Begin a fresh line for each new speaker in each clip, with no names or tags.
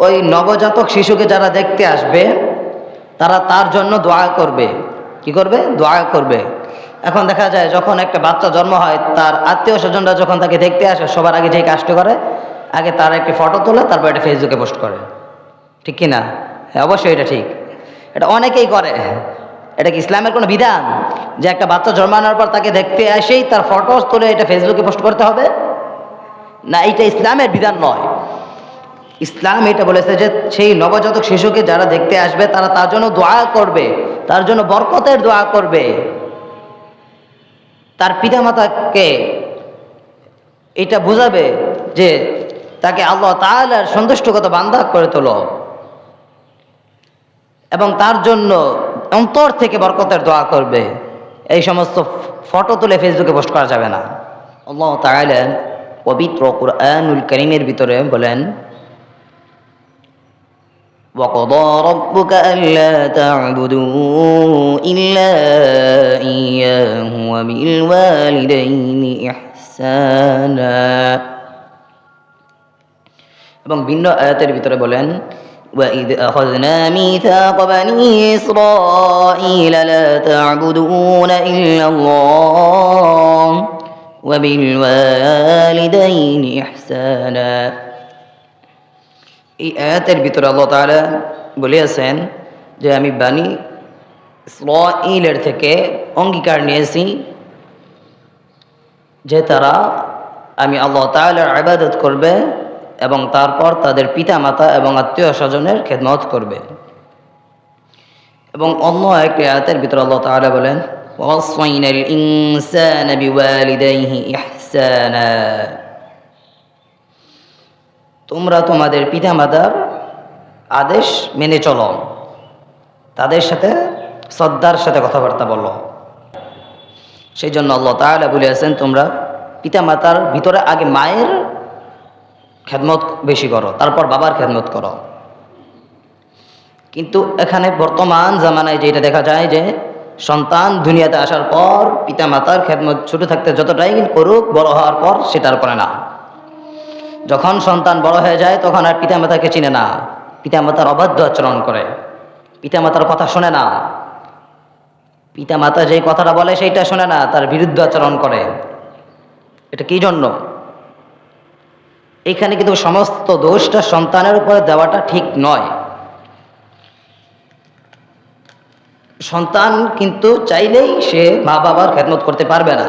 ওই নবজাতক শিশুকে যারা দেখতে আসবে তারা তার জন্য দোয়া করবে। কি করবে? দোয়া করবে। এখন দেখা যায় যখন একটা বাচ্চা জন্ম হয়, তার আত্মীয় স্বজনরা যখন তাকে দেখতে আসে, সবার আগে যে কাজটা করে, আগে তার একটি ফটো তোলে, তারপর এটা ফেসবুকে পোস্ট করে। ঠিক কি না? হ্যাঁ, অবশ্যই এটা ঠিক। এটা অনেকেই করে। এটা কি ইসলামের কোনো বিধান যে একটা বাচ্চা জন্মানোর পর তাকে দেখতে আসেই তার ফটো তুলে এটা ফেসবুকে পোস্ট করতে হবে? না, এটা ইসলামের বিধান নয়। ইসলাম এটা বলেছে যে সেই নবজাতক শিশুকে যারা দেখতে আসবে তারা তার জন্য দোয়া করবে, তার জন্য বরকতের দোয়া করবে। তার পিতামাতাকে এটা বোঝাবে যে তাকে আল্লাহ তাআলার সন্তুষ্টগত বান্দা করে তোলো, এবং তার জন্য অন্তর থেকে বরকতের দোয়া করবে। এই সমস্ত ফটো তুলে ফেসবুকে পোস্ট করা যাবে না। আল্লাহ তাআলা পবিত্র কুরআনুল কারীমের ভিতরে বলেন, وَقَضَىٰ رَبُّكَ أَلَّا تَعْبُدُوا إِلَّا إِيَّاهُ وَبِالْوَالِدَيْنِ إِحْسَانًا। এবং ভিন্ন আয়াতের ভিতরে বলেন, وَإِذْ أَخَذْنَا مِيثَاقَ بَنِي إِسْرَائِيلَ لَا تَعْبُدُونَ إِلَّا اللَّهَ وَبِالْوَالِدَيْنِ إِحْسَانًا। এই আয়াতের ভিতরে আল্লাহ তাআলা বলেছেন যে আমি বানি ইসরাঈলের থেকে অঙ্গীকার নিয়েছি যে তারা আমি আল্লাহ তাআলার ইবাদত করবে এবং তারপর তাদের পিতামাতা এবং আত্মীয় স্বজনের খেদমত করবে। এবং অন্য একটি আয়াতের ভিতরে আল্লাহ তাআলা বলেন, ওয়াসাইনাল ইনসানা বিওয়ালিদাইহি ইহসানা। তোমরা তোমাদের পিতামাতার আদেশ মেনে চলো, তাদের সাথে শ্রদ্ধার সাথে কথাবার্তা বলো। সেই জন্য আল্লাহ তাআলা বলেছেন তোমরা পিতামাতার ভিতরে আগে মায়ের খেদমত বেশি করো, তারপর বাবার খেদমত করো। কিন্তু এখানে বর্তমান জামানায় যেটা দেখা যায় যে সন্তান দুনিয়াতে আসার পর পিতামাতার খেদমত ছোট থাকতে যতটাই করুক, বড় হওয়ার পর সেটা আর করে না। যখন সন্তান বড় হয়ে যায় তখন আর পিতামাতাকে চিনে না, পিতামাতার অবাধ্য আচরণ করে, পিতামাতার কথা শোনে না, পিতামাতা যেই কথাটা বলে সেইটা শোনে না, তার বিরুদ্ধে আচরণ করে। এটা কি জন্য? এখানে কিন্তু সমস্ত দোষটা সন্তানের উপরে দেওয়াটা ঠিক নয়। সন্তান কিন্তু চাইলেই সে মা বাবার খেদমত করতে পারবে না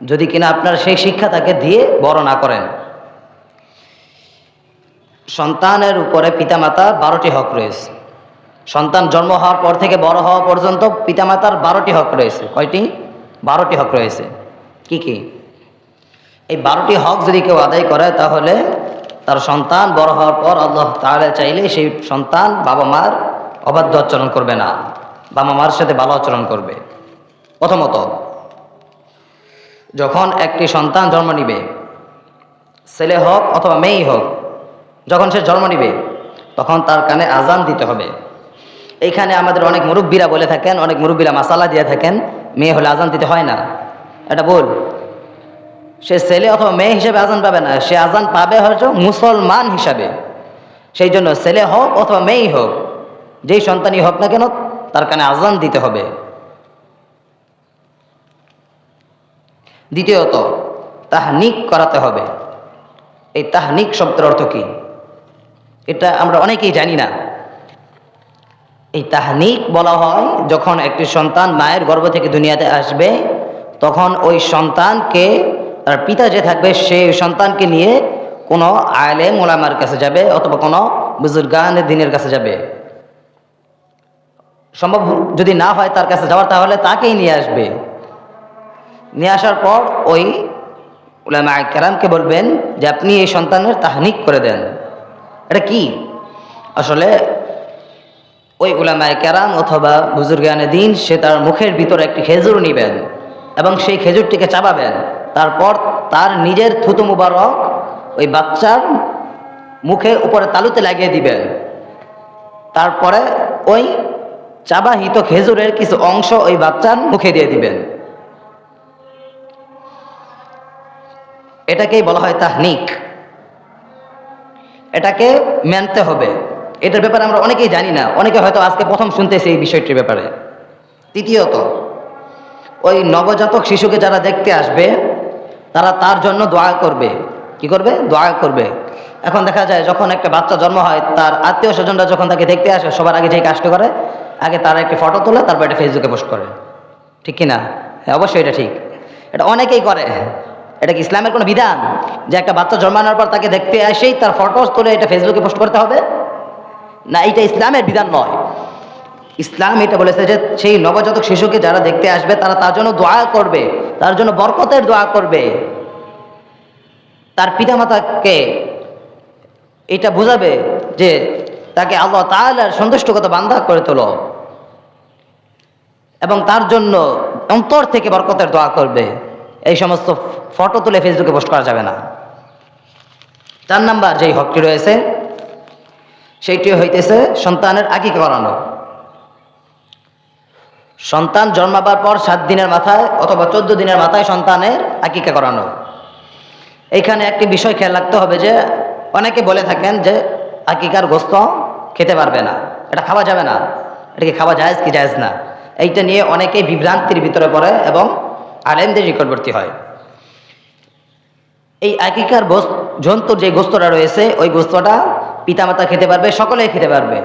যদি কিনা আপনার সেই শিক্ষা তাকে দিয়ে বড় না করেন। সন্তানের উপরে পিতামাতার 12টি হক রয়েছে। সন্তান জন্ম হওয়ার পর থেকে বড় হওয়া পর্যন্ত পিতামাতার 12টি হক রয়েছে। কয়টি? 12টি হক রয়েছে। কি কি? এই 12টি হক যদি কেউ আদায় করে তাহলে তার সন্তান বড় হওয়ার পর আল্লাহ তাআলা চাইলে সেই সন্তান বাবা মার অবাধ্য আচরণ করবে না, বাবা মার সাথে ভালো আচরণ করবে। প্রথমত, যখন একটি সন্তান জন্ম নিবে, ছেলে হোক অথবা মেয়ে হোক, যখন সে জন্ম নিবে তখন তার কানে আজান দিতে হবে। এইখানে আমাদের অনেক মুরব্বীরা বলে থাকেন, অনেক মুরব্বীরা মাসালা দিয়ে থাকেন, মেয়ে হলে আজান দিতে হয় না। এটা ভুল। সে ছেলে অথবা মেয়ে হিসেবে আজান পাবে না, সে আজান পাবে হয়তো মুসলমান হিসাবে। সেই জন্য ছেলে হোক অথবা মেয়ে হোক, যেই সন্তানই হোক না কেন, তার কানে আজান দিতে হবে। দ্বিতীয়ত, তাহনিক করাতে হবে। এই তাহনিক শব্দের অর্থ কি? এটা আমরা অনেকেই জানি না। এই তাহনিক বলা হয় যখন একটি সন্তান মায়ের গর্ভ থেকে দুনিয়াতে আসবে, তখন ওই সন্তানকে তার পিতা যে থাকবে সেই সন্তানকে নিয়ে কোনো আলেম ওলামার কাছে যাবে অথবা কোনো বুজুর্গানে দ্বীনের কাছে যাবে। সম্ভব যদি না হয় তার কাছে যাওয়ার, তাহলে তাকেই নিয়ে আসবে। নিয়ে আসার পর ওই উলামায়ে কেরামকে বলবেন যে আপনি এই সন্তানের তাহনিক করে দেন। এটা কি? আসলে ওই উলামায়ে কেরাম অথবা বুজুর্গানে দ্বীন সে তার মুখের ভিতরে একটি খেজুর নিবেন এবং সেই খেজুরটিকে চাবাবেন। তারপর তার নিজের থুতু মুবারক ওই বাচ্চার মুখে উপরে তালুতে লাগিয়ে দিবেন। তারপরে ওই চাবাহিত খেজুরের কিছু অংশ ওই বাচ্চার মুখে দিয়ে দিবেন। এটাকেই বলা হয় তাহনিক। এটাকে মানতে হবে। এটার ব্যাপারে আমরা অনেকেই জানি না, অনেকে হয়তো আজকে প্রথম শুনতেছে এই বিষয়টির ব্যাপারে। তৃতীয়ত, ওই নবজাতক শিশুকে যারা দেখতে আসবে তারা তার জন্য দোয়া করবে। কি করবে? দোয়া করবে। এখন দেখা যায় যখন একটা বাচ্চা জন্ম হয়, তার আত্মীয় স্বজনরা যখন তাকে দেখতে আসে, সবার আগে যেই কাজটা করে, আগে তারা একটি ফটো তোলে, তারপর এটা ফেসবুকে পোস্ট করে। ঠিক কি না? হ্যাঁ, অবশ্যই এটা ঠিক। এটা অনেকেই করে। এটা কি ইসলামের কোনো বিধান যে একটা বাচ্চা জন্মানোর পর তাকে দেখতে আসেই তার ফটো তুলে এটা ফেসবুকে পোস্ট করতে হবে? না, এটা ইসলামের বিধান নয়। ইসলাম এটা বলেছে যে সেই নবজাতক শিশুকে যারা দেখতে আসবে তারা তার জন্য দোয়া করবে, তার জন্য বরকতের দোয়া করবে, তার পিতামাতাকে এটা বোঝাবে যে তাকে আল্লাহ তাআলার সন্তুষ্টকতা বান্দা করে তোলো, এবং তার জন্য অন্তর থেকে বরকতের দোয়া করবে। এই সমস্ত ফটো তুলে ফেসবুকে পোস্ট করা যাবে না। 4 নাম্বার যেই হকটি রয়েছে সেইটি হইতেছে সন্তানের আকিকা করানো। সন্তান জন্মাবার পর 7 দিনের মাথায় অথবা 14 দিনের মাথায় সন্তানের আকিকা করানো। এইখানে একটি বিষয় খেয়াল রাখতে হবে যে অনেকে বলে থাকেন যে আকিকার গোস্ত খেতে পারবে না, এটা খাওয়া যাবে না, এটা কি খাওয়া জায়েজ কি জায়েজ না, এইটা নিয়ে অনেকেই বিভ্রান্তির ভিতরে পড়ে এবং আলেমদের নিকটবর্তী হয়। এই আকিকার জন্তুর যে গোস্তটা রয়েছে ওই গোস্তটা পিতামাতা খেতে পারবে, সকলেই খেতে পারবে।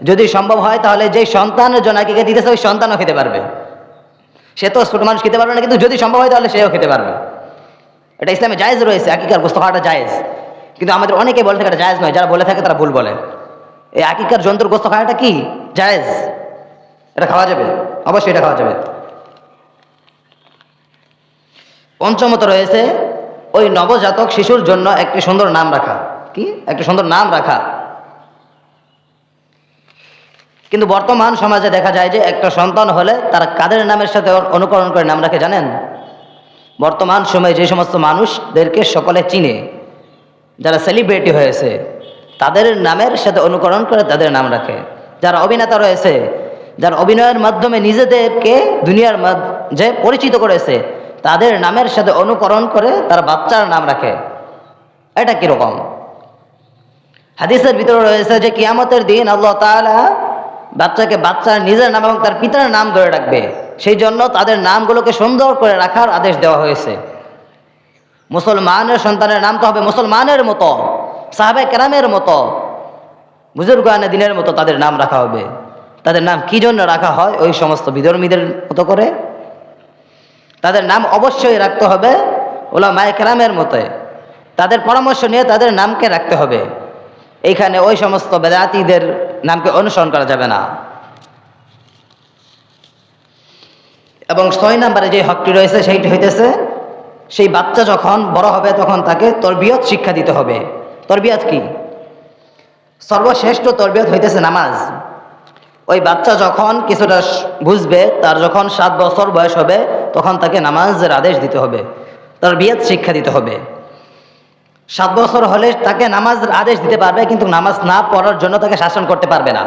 যদি সম্ভব হয় তাহলে যে সন্তানের জন্য আকিকা দিতেছে ওই সন্তানও খেতে পারবে। সে তো ছোট মানুষ খেতে পারবে না, কিন্তু যদি সম্ভব হয় তাহলে সেও খেতে পারবে। এটা ইসলামে জায়েজ রয়েছে, আকিকার গোস্ত খাওয়াটা জায়েজ। কিন্তু আমাদের অনেকে বলে থাকে এটা জায়েজ নয়, যারা বলে থাকে তারা ভুল বলে। এই আকিকার জন্তুর গোস্ত খাওয়াটা কি জায়েজ, এটা খাওয়া যাবে, অবশ্যই এটা খাওয়া যাবে। পঞ্চমত রয়েছে ওই নবজাতক শিশুর জন্য একটি সুন্দর নাম রাখা। কি? একটি সুন্দর নাম রাখা। কিন্তু বর্তমান সমাজে দেখা যায় যে একটা সন্তান হলে তারা কাদের নামের সাথে অনুকরণ করে নাম রাখে জানেন? বর্তমান সময়ে যে সমস্ত মানুষদেরকে সকলে চিনে, যারা সেলিব্রিটি হয়েছে, তাদের নামের সাথে অনুকরণ করে তাদের নাম রাখে। যারা অভিনেতা রয়েছে, যারা অভিনয়ের মাধ্যমে নিজেদেরকে দুনিয়ার মাঝে পরিচিত করেছে, তাদের নামের সাথে অনুকরণ করে তারা বাচ্চার নাম রাখে। এটা কিরকম? হাদিসের ভিতরে রয়েছে যে কিয়ামতের দিন আল্লাহ তাআলা বাচ্চাকে বাচ্চার নিজের নাম এবং তার পিতার নাম ধরে রাখবে। সেই জন্য তাদের নামগুলোকে সুন্দর করে রাখার আদেশ দেওয়া হয়েছে। মুসলমানের সন্তানের নাম তো হবে মুসলমানের মতো, সাহাবায়ে কেরামের মতো, বুজুর্গানে দিনের মতো তাদের নাম রাখা হবে। তাদের নাম কি জন্য রাখা হয়? ওই সমস্ত বিধর্মীদের মতো করে তাদের নাম অবশ্যই রাখতে হবে উলামায়ে কেরামের মতো। তাদের পরামর্শ নিয়ে তাদের নামকে রাখতে হবে। এইখানে ওই সমস্ত বেদাতীদের নামকে অনুসরণ করা যাবে না। এবং 6 নম্বরে যে হকটি রয়েছে সেইটি হইতেছে সেই বাচ্চা যখন বড় হবে তখন তাকে তরবিয়ত শিক্ষা দিতে হবে। তরবিয়ত কি? সর্বশ্রেষ্ঠ তরবিয়ত হইতেছে নামাজ। ওই বাচ্চা যখন কিছুটা বুঝবে, তার যখন 7 বছর বয়স হবে তখন তাকে নামাজের আদেশ দিতে হবে, তরবিয়ত শিক্ষা দিতে হবে। 7 বছর হলে তাকে নামাজের আদেশ দিতে পারবে, কিন্তু নামাজ না পড়ার জন্য তাকে শাসন করতে পারবে না।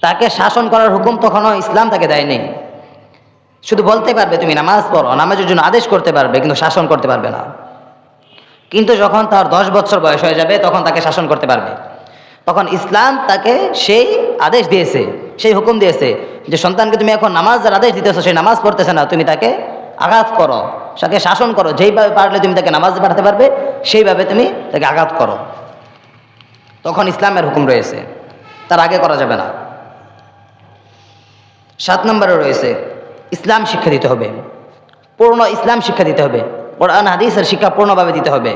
তাকে শাসন করার হুকুম তখনও ইসলাম তাকে দেয়নি। শুধু বলতে পারবে তুমি নামাজ পড়ো, নামাজের জন্য আদেশ করতে পারবে, কিন্তু শাসন করতে পারবে না। কিন্তু যখন তার 10 বছর বয়স হয়ে যাবে তখন তাকে শাসন করতে পারবে। তখন ইসলাম তাকে সেই আদেশ দিয়েছে, সেই হুকুম দিয়েছে যে সন্তানকে তুমি এখন নামাজের আদেশ দিতেছো, সেই নামাজ পড়তেছে না, তুমি তাকে আঘাত করো, তাকে শাসন করো। যেইভাবে পারলে তুমি তাকে নামাজ পাঠাতে পারবে সেইভাবে তুমি তাকে আঘাত করো। তখন ইসলামের হুকুম রয়েছে, তার আগে করা যাবে না। 7 নম্বরে রয়েছে ইসলাম শিক্ষা দিতে হবে, পূর্ণ ইসলাম শিক্ষা দিতে হবে। কোরআন হাদিসের শিক্ষা পূর্ণভাবে দিতে হবে।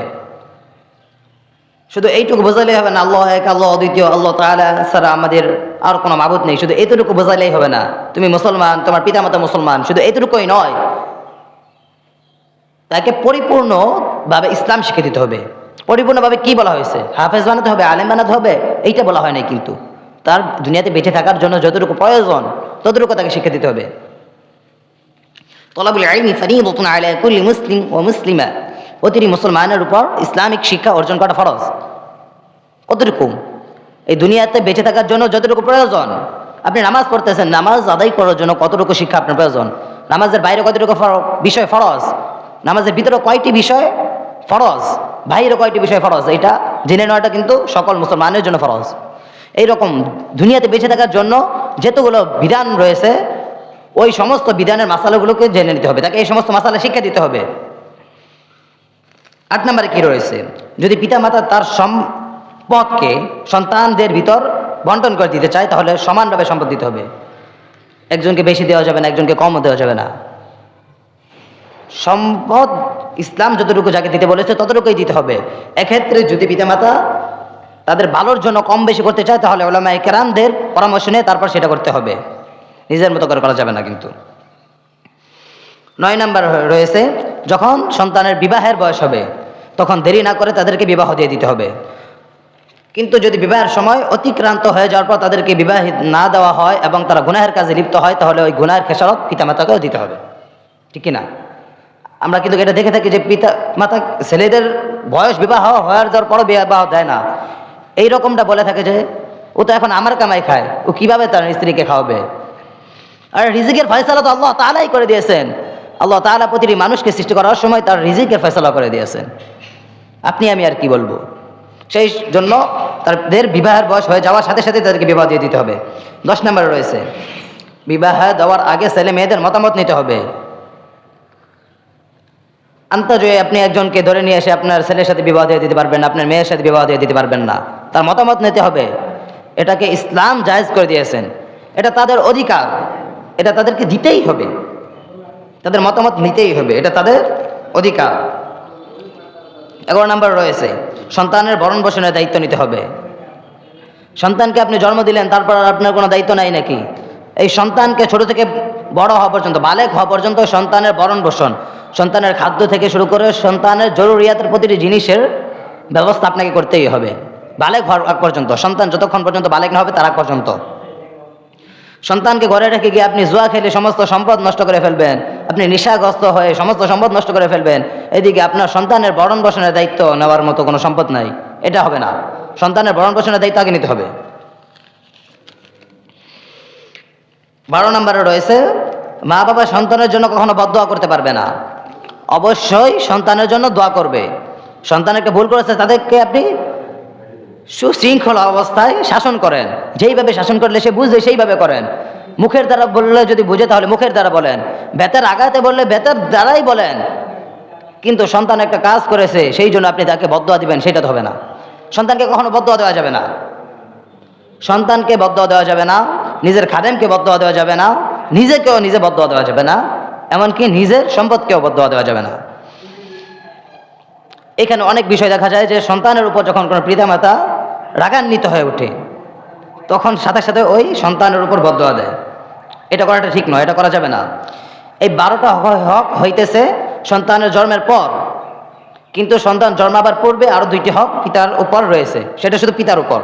শুধু এইটুকু বোঝালেই হবে না আল্লাহ এক, আল্লাহ অদ্বিতীয়, আল্লাহ তাআলা ছাড়া আমাদের আর কোনো মাবুদ নেই, শুধু এইটুকু বোঝালেই হবে না। তুমি মুসলমান, তোমার পিতামাতা মুসলমান, শুধু এইটুকুই নয়, তাকে পরিপূর্ণভাবে ইসলাম শিক্ষা দিতে হবে। পরিপূর্ণভাবে কি বলা হয়েছে? হাফেজ বানাতে হবে, আলেম বানাতে হবে, এইটা বলা হয় নাই। কিন্তু তার দুনিয়াতে বেঁচে থাকার জন্য যতটুকু প্রয়োজন ততটুকু তাকে শিক্ষা দিতে হবে। তলাবুল ইলমি ফরিদাতুন আলা কুল্লি মুসলিম ওয়া মুসলিমা, প্রতিটি মুসলমানের উপর ইসলামিক শিক্ষা অর্জন করা ফরজ। কতটুকু? এই দুনিয়াতে বেঁচে থাকার জন্য যতটুকু প্রয়োজন। আপনি নামাজ পড়তেছেন, নামাজ আদায় করার জন্য কতটুকু শিক্ষা আপনার প্রয়োজন? নামাজের বাইরে কতটুকু বিষয় ফরজ? নামাজের ভিতরে কয়টি বিষয় ফরজ, বাহিরে কয়টি বিষয় ফরজ, এটা জেনে নেওয়াটা কিন্তু সকল মুসলমানের জন্য ফরজ। এইরকম দুনিয়াতে বেঁচে থাকার জন্য যেতগুলো বিধান রয়েছে ওই সমস্ত বিধানের মাসালাগুলোকে জেনে নিতে হবে, তাকে এই সমস্ত মাসালা শিক্ষা দিতে হবে। 8 নম্বরে কি রয়েছে, যদি পিতামাতা তার সম্পদকে সন্তানদের ভিতর বন্টন করে দিতে চায় তাহলে সমানভাবে সম্পদ দিতে হবে, একজনকে বেশি দেওয়া যাবে না, একজনকে কমও দেওয়া যাবে না। সম্পদ ইসলাম যতটুকু যাকে দিতে বলেছে ততটুকুই দিতে হবে। এক্ষেত্রে যদি পিতামাতা তাদের ভালোর জন্য কম বেশি করতে চায় তাহলে উলামায়ে কেরামদের পরামর্শ নিয়ে তারপর সেটা করতে হবে, নিজের মতো করে করা যাবে না কিন্তু। 9 নম্বর রয়েছে, যখন সন্তানের বিবাহের বয়স হবে তখন দেরি না করে তাদেরকে বিবাহ দিয়ে দিতে হবে। কিন্তু যদি বিবাহের সময় অতিক্রান্ত হয়ে যাওয়ার পর তাদেরকে বিবাহ না দেওয়া হয় এবং তারা গুনাহের কাজে লিপ্ত হয় তাহলে ওই গুনাহের খেসারত পিতামাতাকেও দিতে হবে, ঠিক কিনা? আমরা কিন্তু এটা দেখে থাকি যে পিতা মাতা ছেলেদের বয়স বিবাহ হওয়ার যাওয়ার পরও বিবাহ দেয় না, এই রকমটা বলে থাকে যে ও তো এখন আমার কামাই খায়, ও কিভাবে তার স্ত্রীকে খাওয়াবে। আর রিজিকের ফয়সালা তো আল্লাহ তাআলাই করে দিয়েছেন, আল্লাহ তাআলা প্রতিটি মানুষকে সৃষ্টি করার সময় তার রিজিকের ফয়সালা করে দিয়েছেন, আপনি আমি আর কি বলবো। সেই জন্য তাদের বিবাহের বয়স হয়ে যাওয়ার সাথে সাথে তাদেরকে বিবাহ দিয়ে দিতে হবে। 10 নম্বরে রয়েছে, বিবাহ দেওয়ার আগে ছেলে মেয়েদের মতামত নিতে হবে। আন্তর্জাতিক আপনি একজনকে ধরে নিয়ে এসে আপনার ছেলের সাথে বিবাহ দিয়ে দিতে পারবেন না, আপনার মেয়ের সাথে বিবাহ দিয়ে দিতে পারবেন না, তার মতামত নিতে হবে। এটাকে ইসলাম জায়েজ করে দিয়েছেন, এটা তাদের অধিকার, এটা তাদেরকে দিতেই হবে, তাদের মতামত নিতেই হবে, এটা তাদের অধিকার। 11 নম্বর রয়েছে, সন্তানের ভরণ পোষণের দায়িত্ব নিতে হবে। সন্তানকে আপনি জন্ম দিলেন, তারপর আর আপনার কোনো দায়িত্ব নাই নাকি? এই সন্তানকে ছোট থেকে বড় হওয়া পর্যন্ত, বালেগ হওয়া পর্যন্ত সন্তানের ভরণ পোষণ, সন্তানের খাদ্য থেকে শুরু করে সন্তানের জরুরিয়াতের প্রতিটি জিনিসের ব্যবস্থা আপনাকে করতেই হবে বালেগ হওয়ার আগ পর্যন্ত। সন্তান যতক্ষণ পর্যন্ত বালেগ না হবে তার আগ পর্যন্ত। সন্তানকে ঘরে রেখে গিয়ে আপনি জুয়া খেলে সমস্ত সম্পদ নষ্ট করে ফেলবেন, আপনি নেশাগ্রস্ত হয়ে সমস্ত সম্পদ নষ্ট করে ফেলবেন, এদিকে আপনার সন্তানের ভরণ পোষণের দায়িত্ব নেওয়ার মতো কোনো সম্পদ নাই, এটা হবে না। সন্তানের ভরণ পোষণের দায়িত্ব আগে নিতে হবে। 12 নম্বরে রয়েছে, মা বাবা সন্তানের জন্য কখনো বদদোয়া করতে পারবে না, অবশ্যই সন্তানের জন্য দোয়া করবে। সন্তানকে ভুল করেছে তাদেরকে আপনি সুশৃঙ্খলা অবস্থায় শাসন করেন, যেইভাবে শাসন করলে সে বুঝবে সেইভাবে করেন। মুখের দ্বারা বললে যদি বুঝে তাহলে মুখের দ্বারা বলেন, বেতের আঘাতে বললে বেতের দ্বারাই বলেন। কিন্তু সন্তান একটা কাজ করেছে সেই জন্য আপনি তাকে বদদোয়া দিবেন, সেটা তো হবে না। সন্তানকে কখনো বদদোয়া দেওয়া যাবে না, সন্তানকে বদদোয়া দেওয়া যাবে না, নিজের খাদেমকে বদদোয়া দেওয়া যাবে না, নিজেকেও নিজে বদদোয়া দেওয়া যাবে না, এমনকি নিজের সম্পদকেও বদদোয়া দেওয়া যাবে না। এখানে অনেক বিষয় দেখা যায় যে সন্তানের উপর যখন কোনো পিতামাতা রাগান্বিত হয়ে ওঠে তখন সাথে সাথে ওই সন্তানের উপর বদদোয়া দেয়, এটা করাটা ঠিক নয়, এটা করা যাবে না। এই 12টা হক হইতেছে সন্তানের জন্মের পর, কিন্তু সন্তান জন্মাবার পূর্বে আরো 2টি হক পিতার উপর রয়েছে, সেটা শুধু পিতার উপর।